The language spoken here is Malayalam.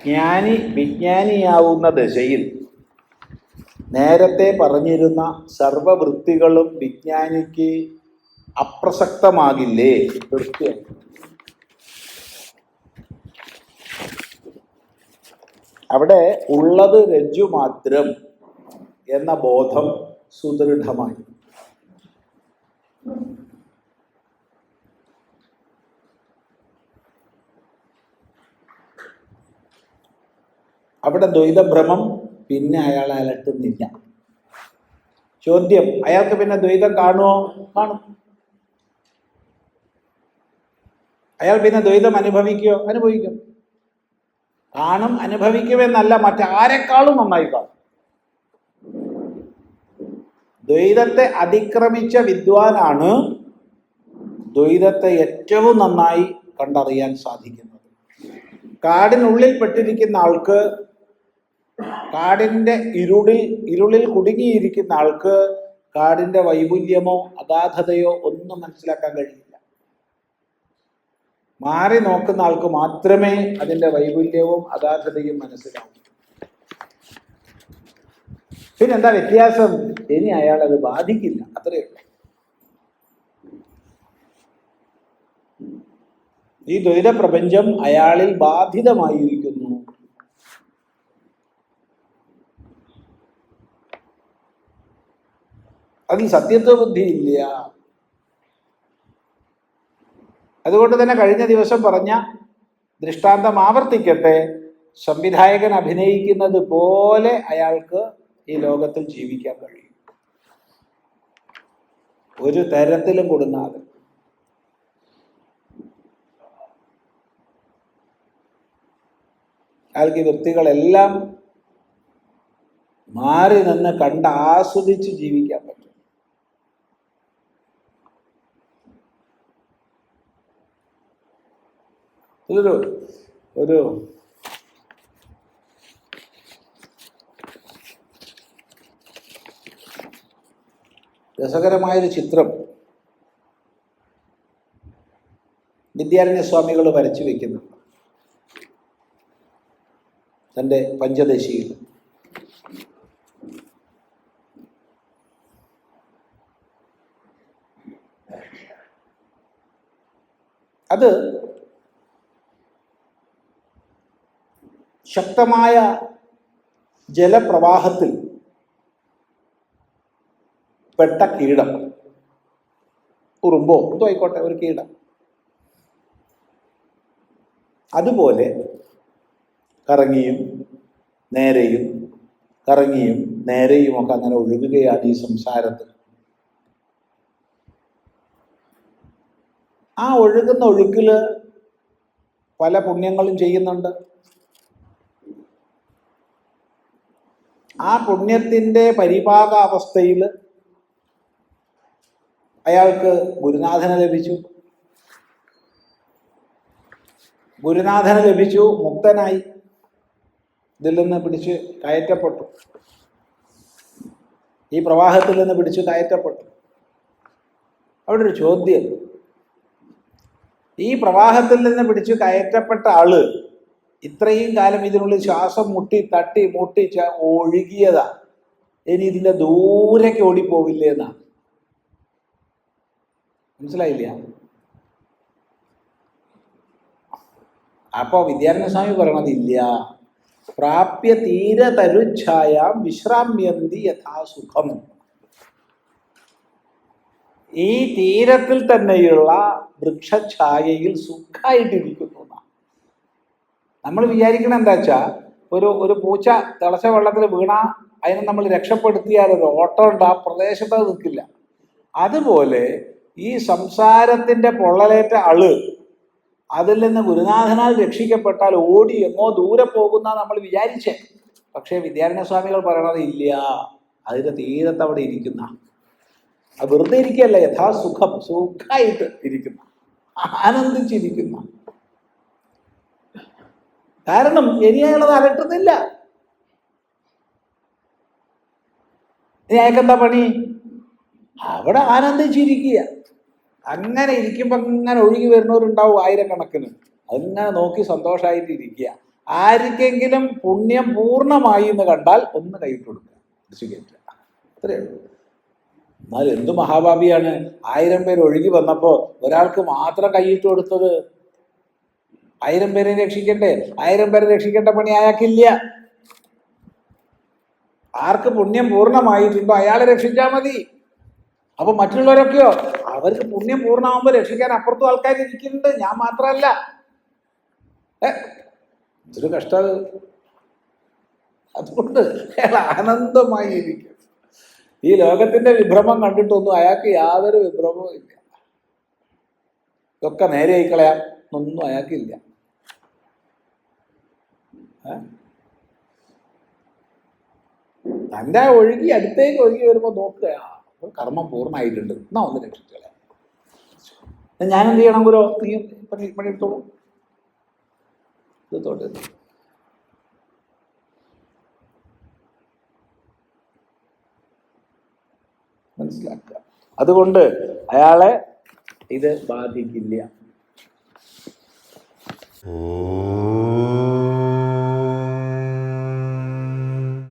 ജ്ഞാനി വിജ്ഞാനിയാവുന്ന ദശയിൽ നേരത്തെ പറഞ്ഞിരുന്ന സർവവൃത്തികളും വിജ്ഞാനിക്ക് അപ്രസക്തമാകില്ലേ? തീർച്ചയായും. അവിടെ ഉള്ളത് രജ്ജു മാത്രം എന്ന ബോധം സുദൃഢമായി. അവിടെ ദ്വൈതഭ്രമം പിന്നെ അയാളെ അലട്ടുന്നില്ല. ചോദ്യം, അയാൾക്ക് പിന്നെ ദ്വൈതം കാണുമോ? കാണും. അയാൾ പിന്നെ ദ്വൈതം അനുഭവിക്കുകയോ? അനുഭവിക്കും. കാണും, അനുഭവിക്കുമെന്നല്ല, മറ്റാരെക്കാളും നന്നായി കാണും. ദ്വൈതത്തെ അതിക്രമിച്ച വിദ്വാനാണ് ദ്വൈതത്തെ ഏറ്റവും നന്നായി കണ്ടറിയാൻ സാധിക്കുന്നത്. കാടിനുള്ളിൽ പെട്ടിരിക്കുന്ന ആൾക്ക്, കാടിൻ്റെ ഇരുളിൽ കുടുങ്ങിയിരിക്കുന്ന ആൾക്ക് കാടിൻ്റെ വൈപുല്യമോ അഗാധതയോ ഒന്നും മനസ്സിലാക്കാൻ കഴിയില്ല. മാറി നോക്കുന്ന ആൾക്ക് മാത്രമേ അതിൻ്റെ വൈപുല്യവും അഗാധതയും മനസ്സിലാവൂ. പിന്നെന്താ വ്യത്യാസം? ഇനി അയാൾ അത് ബാധിക്കില്ല, അത്രയേ ഉള്ളൂ. ഈ ദ്വൈത പ്രപഞ്ചം അയാളിൽ ബാധിതമായിരിക്കുന്നു. അതിൽ സത്യത്വ ബുദ്ധിയില്ല. അതുകൊണ്ട് തന്നെ കഴിഞ്ഞ ദിവസം പറഞ്ഞ ദൃഷ്ടാന്തം ആവർത്തിക്കട്ടെ. സംവിധായകൻ അഭിനയിക്കുന്നത് പോലെ അയാൾക്ക് ഈ ലോകത്തിൽ ജീവിക്കാൻ കഴിയും, ഒരു തരത്തിലും കൊടുങ്ങാതെ. അയാൾക്ക് ഈ വൃത്തികളെല്ലാം മാറി നിന്ന് കണ്ട് ആസ്വദിച്ച് ജീവിക്കാൻ പറ്റും. ഒരു രസകരമായൊരു ചിത്രം വിദ്യാരണ്യസ്വാമികൾ വരച്ചു വെക്കുന്നു തൻ്റെ പഞ്ചദശിയിൽ. അത് ശക്തമായ ജലപ്രവാഹത്തിൽ പെട്ട കീടം, ഉറുമ്പോ എന്തോ ആയിക്കോട്ടെ, ഒരു കീടം. അതുപോലെ കറങ്ങിയും നേരെയും കറങ്ങിയും നേരെയും ഒക്കെ അങ്ങനെ ഒഴുകുകയാണ് ഈ സംസാരത്തിൽ. ആ ഒഴുകുന്ന ഒഴുക്കില് പല പുണ്യങ്ങളും ചെയ്യുന്നുണ്ട്. ആ പുണ്യത്തിൻ്റെ പരിപാകാവസ്ഥയിൽ അയാൾക്ക് ഗുരുനാഥനെ ലഭിച്ചു. ഗുരുനാഥനെ ലഭിച്ചു, മുക്തനായി, ഇതിൽ നിന്ന് പിടിച്ച് കയറ്റപ്പെട്ടു, ഈ പ്രവാഹത്തിൽ നിന്ന് പിടിച്ച് കയറ്റപ്പെട്ടു. അവിടെ ഒരു ചോദ്യം, ഈ പ്രവാഹത്തിൽ നിന്ന് പിടിച്ച് കയറ്റപ്പെട്ട ആള് ഇത്രയും കാലം ഇതിനുള്ളിൽ ശ്വാസം മുട്ടി തട്ടി മുട്ടി ഒഴുകിയതാ, ഇനി ഇതിൻ്റെ ദൂരേക്ക് ഓടിപ്പോവില്ലേ എന്നാണ്. മനസ്സിലായില്ല? അപ്പോ വിദ്യാരണ്യസ്വാമി പറയണതില്ല. പ്രാപ്യ തീരതരുച്ഛായാം വിശ്രാമ്യന്തി യഥാസുഖം. ഈ തീരത്തിൽ തന്നെയുള്ള വൃക്ഷഛായയിൽ സുഖമായിട്ടിരിക്കുന്നു. നമ്മൾ വിചാരിക്കണം എന്താ വെച്ചാൽ, ഒരു പൂച്ച തിളച്ച വെള്ളത്തിൽ വീണാ അതിനെ നമ്മൾ രക്ഷപ്പെടുത്തിയാൽ ഒരു ഓട്ടം ഉണ്ട്, ആ പ്രദേശത്ത് അത് നിൽക്കില്ല. അതുപോലെ ഈ സംസാരത്തിൻ്റെ പൊള്ളലേറ്റ ആള് അതിൽ നിന്ന് ഗുരുനാഥനാൽ രക്ഷിക്കപ്പെട്ടാൽ ഓടി എങ്ങോ ദൂരെ പോകുന്ന നമ്മൾ വിചാരിച്ചേ. പക്ഷേ വിദ്യാരണ്യസ്വാമികൾ പറയണത് ഇല്ല, അതിൻ്റെ തീരത്ത് അവിടെ ഇരിക്കുന്ന, അത് വെറുതെ ഇരിക്കുകയല്ല, യഥാസുഖം, സുഖമായിട്ട് ഇരിക്കുന്ന, ആനന്ദിച്ചിരിക്കുന്ന. കാരണം ഇനി അയാളത് അലട്ടുന്നില്ല. ഇനി അയാൾക്കെന്താ പണി? അവിടെ ആനന്ദിച്ചിരിക്കുക. അങ്ങനെ ഇരിക്കുമ്പോ ഇങ്ങനെ ഒഴുകി വരുന്നവരുണ്ടാവും ആയിരക്കണക്കിന്. അതിങ്ങനെ നോക്കി സന്തോഷമായിട്ട് ഇരിക്കുക. ആർക്കെങ്കിലും പുണ്യം പൂർണ്ണമായി എന്ന് കണ്ടാൽ ഒന്ന് കൈയിട്ട് കൊടുക്കുക, പിടിച്ചു കയറ്റുക, അത്രയേ ഉള്ളൂ. എന്നാൽ എന്ത് മഹാഭാപിയാണ്, 1000 പേര് ഒഴുകി വന്നപ്പോ ഒരാൾക്ക് മാത്രം കൈയിട്ട് കൊടുത്തത്. 1000 പേരെ രക്ഷിക്കണ്ടേ? 1000 പേരെ രക്ഷിക്കേണ്ട പണി അയാൾക്കില്ല. ആർക്ക് പുണ്യം പൂർണ്ണമായിട്ടുണ്ടോ അയാളെ രക്ഷിച്ചാൽ മതി. അപ്പൊ മറ്റുള്ളവരൊക്കെയോ, അവർക്ക് പുണ്യം പൂർണ്ണമാകുമ്പോ രക്ഷിക്കാൻ അപ്പുറത്തും ആൾക്കാർ ഇരിക്കുന്നുണ്ട്, ഞാൻ മാത്രമല്ല. ഇതൊരു കഷ്ടം. അതുകൊണ്ട് അയാൾ ആനന്ദമായി ഇരിക്കും. ഈ ലോകത്തിന്റെ വിഭ്രമം കണ്ടിട്ടൊന്നും അയാൾക്ക് യാതൊരു വിഭ്രമവും ഇല്ല. ഇതൊക്കെ നേരെ ആയിക്കളയാം ഒന്നും അയാൾക്കില്ല. തൻ്റെ ഒഴുകി അടുത്തേക്ക് ഒഴുകി വരുമ്പോൾ നോക്കുക, കർമ്മം പൂർണ്ണമായിട്ടുണ്ട്, എന്നാ ഒന്ന് രക്ഷിച്ചോളെ. ഞാൻ എന്ത് ചെയ്യണം ഗുരു? നീ പണിയെടുത്തോളൂ. ഇത് തോട്ട് മനസ്സിലാക്കുക. അതുകൊണ്ട് അയാളെ ഇത് ബാധിക്കില്ല.